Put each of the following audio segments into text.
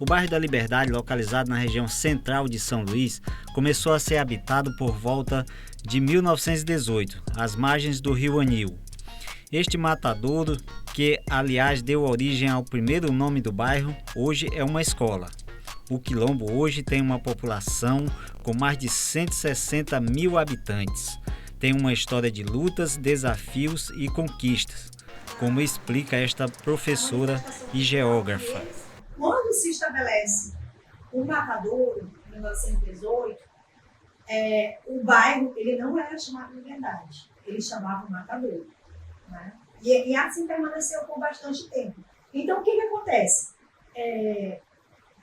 O bairro da Liberdade, localizado na região central de São Luís, começou a ser habitado por volta de 1918, às margens do rio Anil. Este matadouro, que aliás deu origem ao primeiro nome do bairro, hoje é uma escola. O Quilombo hoje tem uma população com mais de 160 mil habitantes. Tem uma história de lutas, desafios e conquistas, como explica esta professora e geógrafa. Quando se estabelece o matadouro, em 1918, o bairro ele não era chamado Liberdade, ele chamava Matadouro. Né? E assim permaneceu por bastante tempo. Então, o que acontece?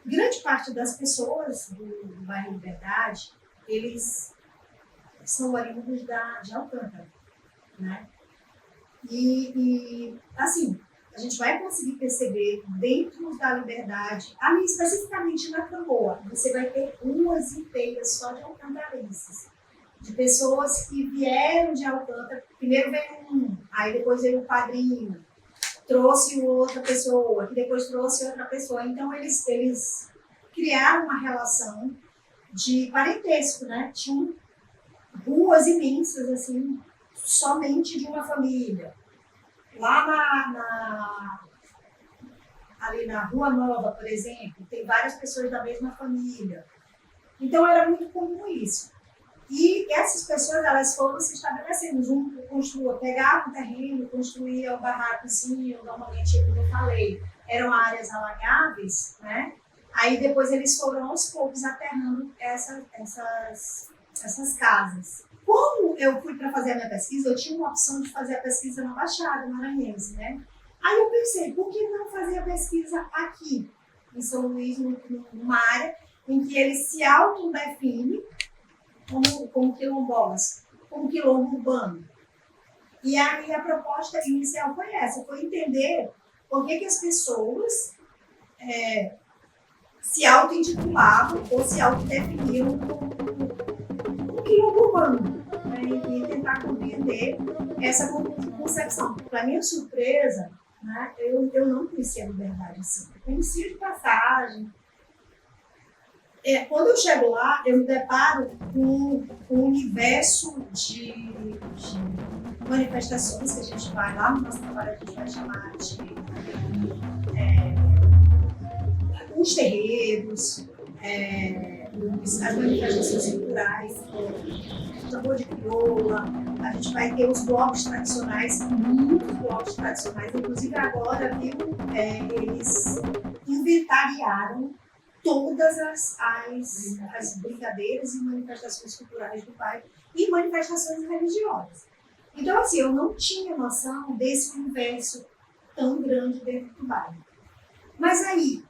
Grande parte das pessoas do bairro Liberdade, eles são oriundos de Alcântara. Né? E, assim, a gente vai conseguir perceber dentro da Liberdade, ali especificamente na Camboa, você vai ter ruas inteiras só de alcantarenses, de pessoas que vieram de Alcântara. Primeiro veio um, aí depois veio o padrinho, trouxe outra pessoa, que depois trouxe outra pessoa. Então eles criaram uma relação de parentesco, né? Tinham ruas imensas, assim, somente de uma família. Lá ali na Rua Nova, por exemplo, tem várias pessoas da mesma família. Então era muito comum isso. E essas pessoas, elas foram se estabelecendo junto, pegavam o terreno, construíam o barracozinho, normalmente, como eu falei, eram áreas alagáveis, né? Aí depois eles foram aos poucos aterrando essas casas. Como eu fui para fazer a minha pesquisa, eu tinha uma opção de fazer a pesquisa na Baixada Maranhense, né? Aí eu pensei, por que não fazer a pesquisa aqui, em São Luís, numa área em que ele se autodefine como quilombolas, como quilombo urbano. E aí a proposta inicial foi essa, foi entender por que as pessoas se auto-intitulavam ou se autodefiniam como quilombo urbano, né? E tentar compreender essa concepção. Para minha surpresa, né, eu não conhecia a Liberdade assim. Eu conhecia de passagem. Quando eu chego lá, eu me deparo com um universo de manifestações que a gente vai lá no nosso trabalho, a gente vai chamar de os terreiros, as manifestações culturais, o tambor de crioula, a gente vai ter os blocos tradicionais, muitos blocos tradicionais, inclusive agora, viu, eles inventariaram todas as brincadeiras e manifestações culturais do bairro e manifestações religiosas. Então, assim, eu não tinha noção desse universo tão grande dentro do bairro. Mas aí,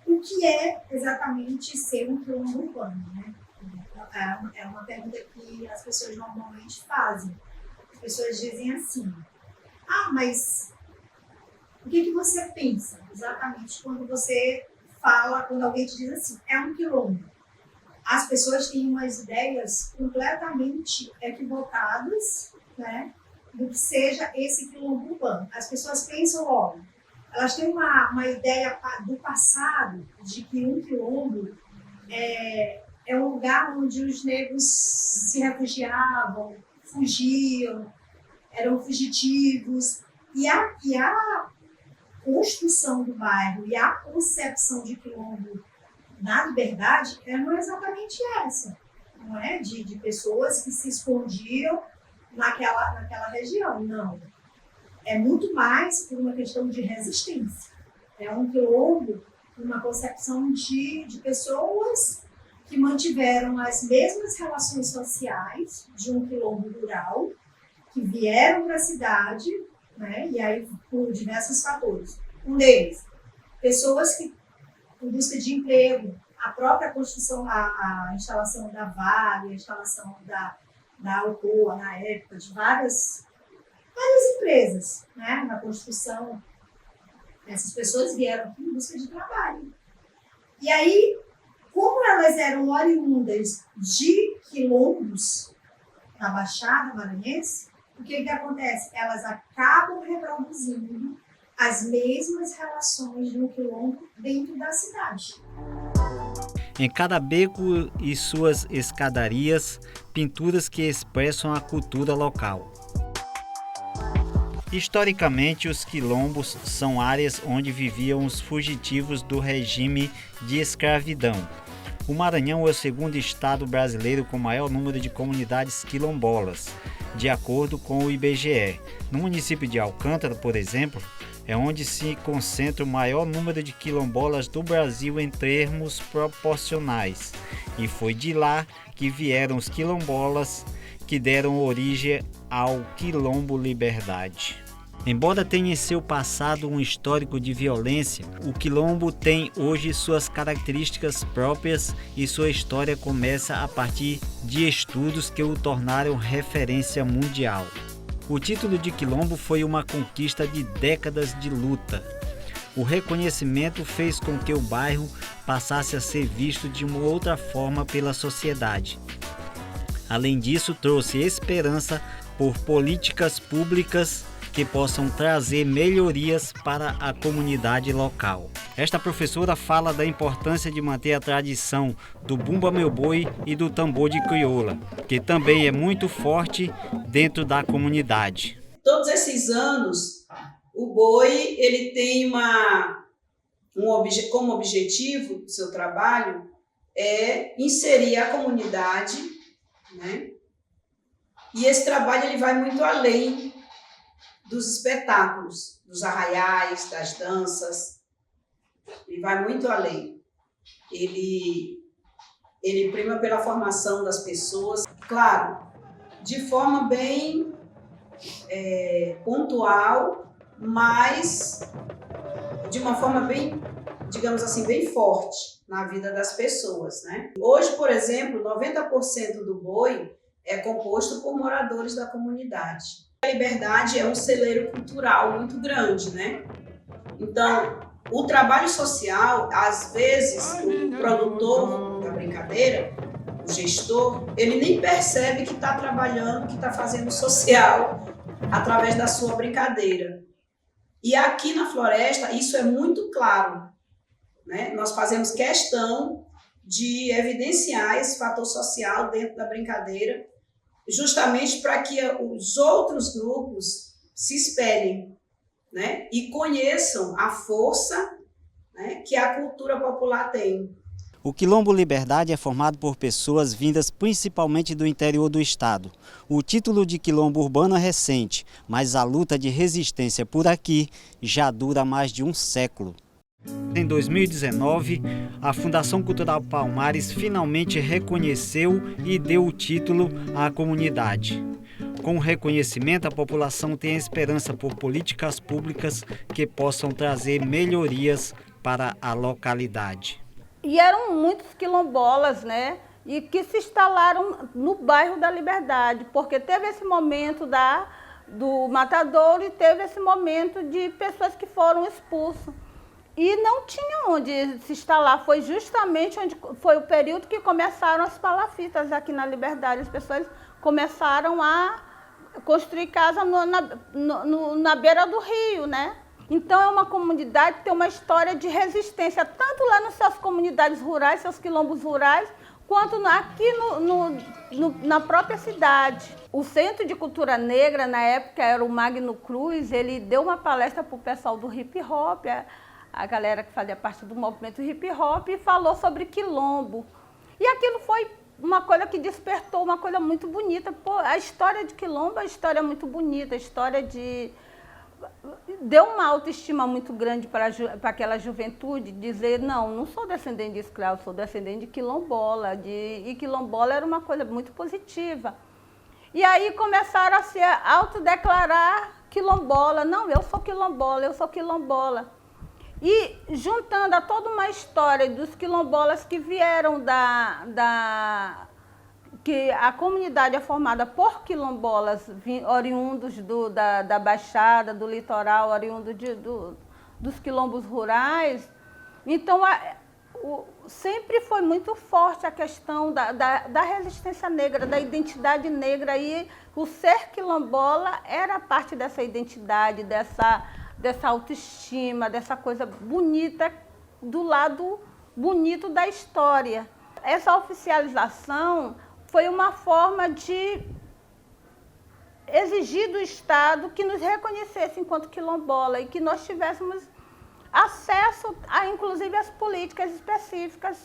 o que é exatamente ser um quilombo urbano, né? É uma pergunta que as pessoas normalmente fazem. As pessoas dizem assim, mas o que você pensa exatamente quando você fala, quando alguém te diz assim, é um quilombo? As pessoas têm umas ideias completamente equivocadas, né, do que seja esse quilombo urbano. As pessoas pensam logo, elas têm uma ideia do passado de que um quilombo é um lugar onde os negros se refugiavam, fugiam, eram fugitivos. E a construção do bairro e a concepção de quilombo na Liberdade não é exatamente essa, não é? De pessoas que se escondiam naquela região, não. É muito mais por uma questão de resistência. É um quilombo, uma concepção de pessoas que mantiveram as mesmas relações sociais de um quilombo rural, que vieram para a cidade, né? E aí por diversos fatores. Um deles, pessoas que, em busca de emprego, a própria construção, a instalação da Vale, a instalação da Alcoa, na época, de várias empresas, né? Na construção, essas pessoas vieram aqui em busca de trabalho. E aí, como elas eram oriundas de quilombos na Baixada Maranhense, o que acontece? Elas acabam reproduzindo as mesmas relações de um quilombo dentro da cidade. Em cada beco e suas escadarias, pinturas que expressam a cultura local. Historicamente, os quilombos são áreas onde viviam os fugitivos do regime de escravidão. O Maranhão é o segundo estado brasileiro com maior número de comunidades quilombolas, de acordo com o IBGE. No município de Alcântara, por exemplo, é onde se concentra o maior número de quilombolas do Brasil em termos proporcionais. E foi de lá que vieram os quilombolas que deram origem ao Quilombo Liberdade. Embora tenha em seu passado um histórico de violência, o quilombo tem hoje suas características próprias e sua história começa a partir de estudos que o tornaram referência mundial. O título de quilombo foi uma conquista de décadas de luta. O reconhecimento fez com que o bairro passasse a ser visto de uma outra forma pela sociedade. Além disso, trouxe esperança por políticas públicas que possam trazer melhorias para a comunidade local. Esta professora fala da importância de manter a tradição do Bumba Meu Boi e do tambor de crioula, que também é muito forte dentro da comunidade. Todos esses anos, o boi ele tem como objetivo do seu trabalho é inserir a comunidade, né? E esse trabalho ele vai muito além dos espetáculos, dos arraiais, das danças. Ele vai muito além. Ele prima pela formação das pessoas, claro, de forma bem pontual, mas de uma forma bem, digamos assim, bem forte na vida das pessoas, né? Hoje, por exemplo, 90% do boi é composto por moradores da comunidade. A Liberdade é um celeiro cultural muito grande, né? Então, o trabalho social, às vezes, o produtor da brincadeira, o gestor, ele nem percebe que está trabalhando, que está fazendo social através da sua brincadeira. E aqui na floresta, isso é muito claro, né? Nós fazemos questão de evidenciar esse fator social dentro da brincadeira, justamente para que os outros grupos se espelhem, né? E conheçam a força, né, que a cultura popular tem. O Quilombo Liberdade é formado por pessoas vindas principalmente do interior do estado. O título de quilombo urbano é recente, mas a luta de resistência por aqui já dura mais de um século. Em 2019, a Fundação Cultural Palmares finalmente reconheceu e deu o título à comunidade. Com o reconhecimento, a população tem esperança por políticas públicas que possam trazer melhorias para a localidade. E eram muitos quilombolas, né? E que se instalaram no bairro da Liberdade, porque teve esse momento do matadouro e teve esse momento de pessoas que foram expulsas. E não tinha onde se instalar, foi justamente onde foi o período que começaram as palafitas aqui na Liberdade. As pessoas começaram a construir casa na beira do rio, né? Então é uma comunidade que tem uma história de resistência, tanto lá nas suas comunidades rurais, seus quilombos rurais, quanto aqui na própria cidade. O Centro de Cultura Negra, na época, era o Magno Cruz, ele deu uma palestra para o pessoal do hip hop, a galera que fazia parte do movimento hip hop, e falou sobre quilombo. E aquilo foi uma coisa que despertou uma coisa muito bonita. Pô, a história de quilombo é uma história muito bonita, a história de... Deu uma autoestima muito grande para aquela juventude, dizer, não sou descendente de escravo, sou descendente de quilombola, e quilombola era uma coisa muito positiva. E aí começaram a se autodeclarar quilombola, não, eu sou quilombola, eu sou quilombola. E juntando a toda uma história dos quilombolas que vieram que a comunidade é formada por quilombolas oriundos da Baixada, do litoral, oriundos dos quilombos rurais. Então, sempre foi muito forte a questão da resistência negra, da identidade negra, e o ser quilombola era parte dessa identidade, dessa autoestima, dessa coisa bonita, do lado bonito da história. Essa oficialização foi uma forma de exigir do Estado que nos reconhecesse enquanto quilombola e que nós tivéssemos acesso a, inclusive, as políticas específicas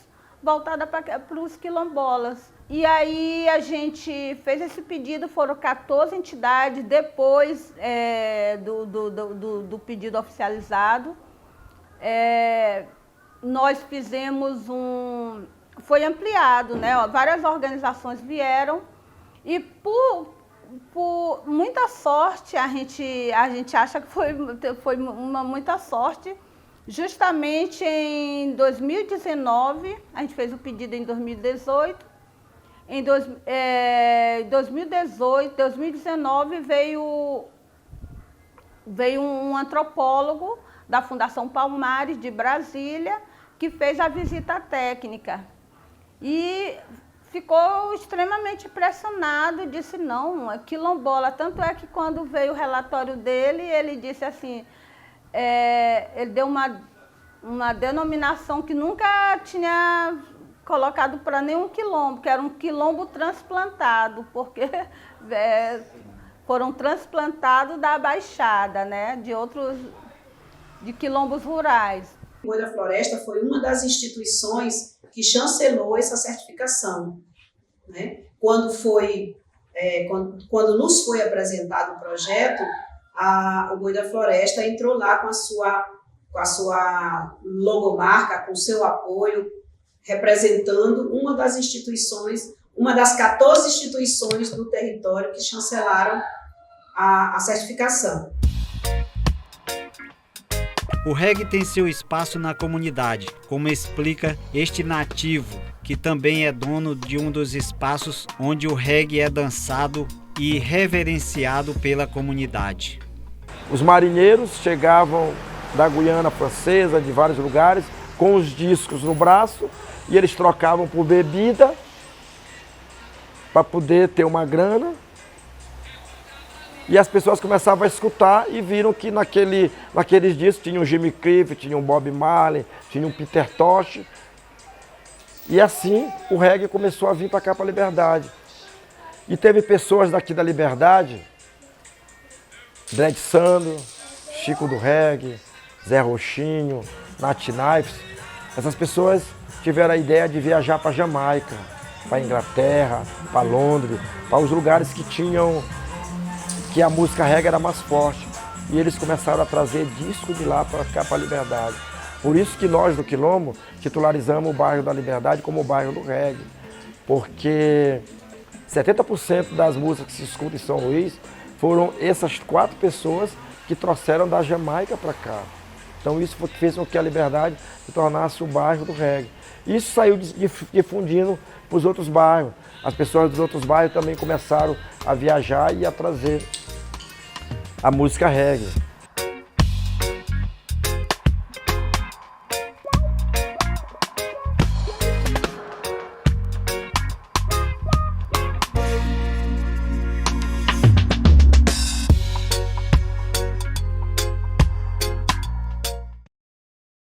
voltadas para os quilombolas. E aí a gente fez esse pedido, foram 14 entidades depois do pedido oficializado. Nós fizemos foi ampliado, né? Várias organizações vieram e por muita sorte, a gente acha que foi muita sorte. Justamente em 2019, a gente fez o pedido em 2018, em 2019 veio um antropólogo da Fundação Palmares, de Brasília, que fez a visita técnica. E ficou extremamente impressionado, disse, não, é quilombola. Tanto é que quando veio o relatório dele, ele disse assim, ele deu uma denominação que nunca tinha colocado para nenhum quilombo, que era um quilombo transplantado, porque foram transplantados da Baixada, né, de quilombos rurais. O Boi da Floresta foi uma das instituições que chancelou essa certificação, né? Quando nos foi apresentado o projeto, o Boi da Floresta entrou lá com a sua logomarca, com o seu apoio, representando uma das instituições, uma das 14 instituições do território que chancelaram a certificação. O reggae tem seu espaço na comunidade, como explica este nativo, que também é dono de um dos espaços onde o reggae é dançado e reverenciado pela comunidade. Os marinheiros chegavam da Guiana Francesa, de vários lugares, com os discos no braço, e eles trocavam por bebida para poder ter uma grana. E as pessoas começavam a escutar e viram que naqueles discos tinha um Jimmy Cliff, tinha um Bob Marley, tinha um Peter Tosh. E assim o reggae começou a vir para cá, para a Liberdade. E teve pessoas daqui da Liberdade, Dread Sandro, Chico do Reggae, Zé Roxinho, Nat Knives. Essas pessoas tiveram a ideia de viajar para Jamaica, para Inglaterra, para Londres, para os lugares que a música reggae era mais forte. E eles começaram a trazer disco de lá para cá, para a Liberdade. Por isso que nós do Quilombo titularizamos o bairro da Liberdade como o bairro do reggae. Porque 70% das músicas que se escutam em São Luís foram essas 4 pessoas que trouxeram da Jamaica para cá. Então isso fez com que a Liberdade se tornasse o bairro do reggae. Isso saiu difundindo para os outros bairros. As pessoas dos outros bairros também começaram a viajar e a trazer a música reggae.